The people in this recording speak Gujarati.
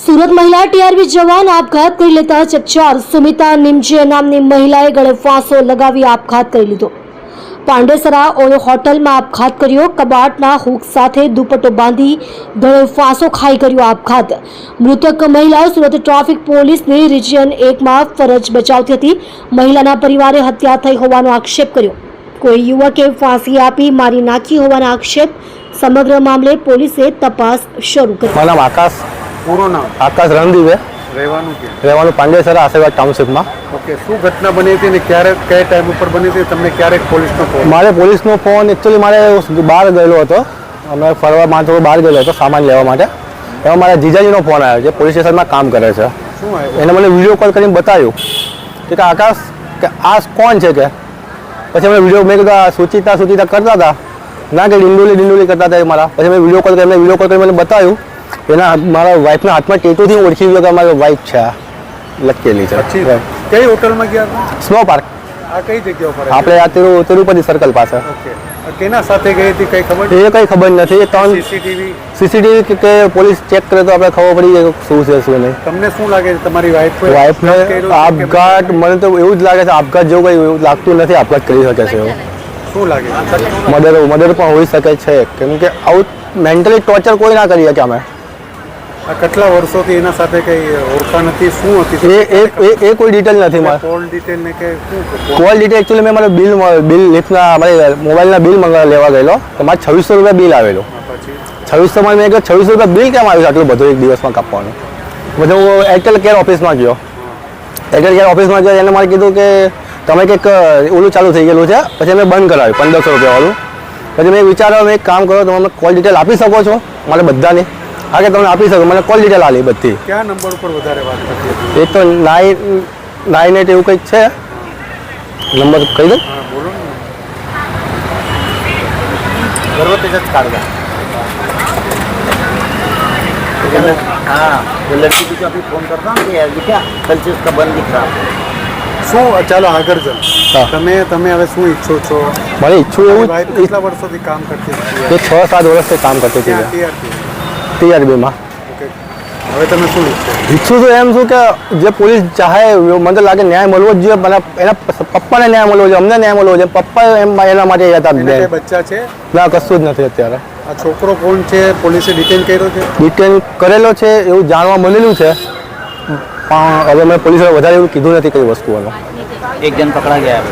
સુરત મહિલા ટીઆરપી જવાન આપઘાત કરી લેતા ચકચાર। સુમિતા નિમજે નામની મહિલાએ ગળે ફાંસો લગાવી આપઘાત કરી લીધો। પાંડેસરા ઓયો હોટલમાં આપઘાત કર્યો। કબાટના હુક સાથે દુપટ્ટો બાંધી ગળે ફાંસો ખાઈ કર્યો આપઘાત। મૃતક મહિલા સુરત ટ્રાફિક પોલીસની રિજિયન 1માં ફરજ બજાવતી હતી। મહિલાના પરિવારે હત્યા થઈ હોવાનો આક્ષેપ કર્યો। કોઈ યુવકે ફાંસી આપી મારી નાખી હોવાના આક્ષેપ। સમગ્ર મામલે પોલીસે તપાસ શરૂ કરી। મારું નામ આકાશ, પૂરું નામ? આકાશ રણદીપ હે। રહેવાનું પાંડેસરા આશીર્વાદ ટાઉનશીપમાં। ઓકે, શું ઘટના બની હતી ને ક્યારે કયા ટાઈમ ઉપર બની હતી? તમને ક્યારેક પોલીસનો ફોન? મારે પોલીસનો ફોન એકચ્યુઅલી મારે બહાર ગયેલો હતો, અમે ફરવા માટે બહાર ગયેલો હતો સામાન લેવા માટે। એમાં મારા જીજાજીનો ફોન આવ્યો, જે પોલીસ સ્ટેશનમાં કામ કરે છે। શું આવ્યું? એને મને વિડીયો કોલ કરીને બતાવ્યું કે આકાશ કે આ કોણ છે કે પછી અમે વિડીયો મેં કીધું સુચિતા કરતા હતા ના કે ડિંડોલી કરતા હતા મારા। પછી મેં વિડીયો કોલ કરી મને બતાવ્યું એના મારા વાઈફના હાથમાં ટેટુથી ઓળખી ગયો કે મારી વાઈફ છે લટકેલી છે। કઈ હોટલમાં ગયા હતા? Snow park. આ કઈ જગ્યા ઉપર? આપણે આ તિરુપતિ સર્કલ પાસે। ઓકે, કેના સાથે ગઈ હતી કઈ ખબર? એ કઈ ખબર નથી। ત્રણ સીસીટીવી કે પોલીસ ચેક કરે તો આપણે ખબર પડી જાય શું છે શું નહીં। તમને શું લાગે છે તમારી વાઈફને આપઘાત? મને તો એવું જ લાગે છે આપઘાત જેવું કઈ એવું લાગતું નથી આપઘાત કરી શકે છે એવું। શું લાગે? મર્ડર પણ હોઈ શકે છે, કેમ કે આવું મેન્ટલી ટોર્ચર કોઈ ના કરી શકે અમે। કેટલા વર્ષોથી એના સાથે કઈ ઓળખાણ હતી? શું હતી એ કોઈ ડિટેલ નથી મારે। કોલ ડિટેલ ને કે શું? કોલ ડિટેલ એકચ્યુઅલી મેં મારે બિલ લિફ્ટના મારે મોબાઈલના બિલ લેવા ગયેલો તો મારે 2600 રૂપિયા બિલ આવેલો। 2600માં મેં કહ્યું 2600 રૂપિયા બિલ કેમ આવ્યું આટલું બધું એક દિવસમાં કાપવાનું? પછી હું એરટેલ કેર ઓફિસમાં ગયો। એરટેલ કેર ઓફિસમાં ગયો એને મારે કીધું કે તમે કંઈક ઓલું ચાલુ થઈ ગયેલું છે। પછી મેં બંધ કરાવ્યું 1500 રૂપિયાવાળું। પછી મેં વિચાર્યું મેં એક કામ કરો તમે મને કોલ ડિટેલ આપી શકો છો મારે બધાની? હા કે તમને આપી શકો, મને કોલ ડિટેલ આલી બધી। કયા નંબર ઉપર વધારે વાત કરતી? એક તો 998 એવું કંઈક છે નંબર, કહી દઉં? હા બોલો ને। गर्भवती जज काटगा हाँ वो लड़की को जो अभी फोन करता हूँ कि यार क्या कल से उसका बंद दिख रहा। શું ચાલો આગળ ચાલો। તમે હવે શું ઈચ્છો છો? મારે ઈચ્છું એવું કેટલા વર્ષોથી કામ કરતી હતી? કે 6-7 વર્ષથી કામ કરતી હતી ટીઆરબીમાં। ઓકે, હવે તમે શું ઈચ્છો? ઈચ્છું તો એમ છું કે જે પોલીસ ચાહે મને તો લાગે ન્યાય મળવો જ જોઈએ, મને એના પપ્પાને ન્યાય મળવો જોઈએ, અમને ન્યાય મળવો જોઈએ। પપ્પા એમ એના માટે હતા। બચ્ચા છે? ના, કશું જ નથી અત્યારે। આ છોકરો કોણ છે? પોલીસે ડિટેન કર્યો છે? ડિટેન કરેલો છે એવું જાણવા મળેલું છે, પણ હવે મેં પોલીસે વધારે એવું કીધું નથી કઈ વસ્તુઓનું। एक जन पकड़ा गया है।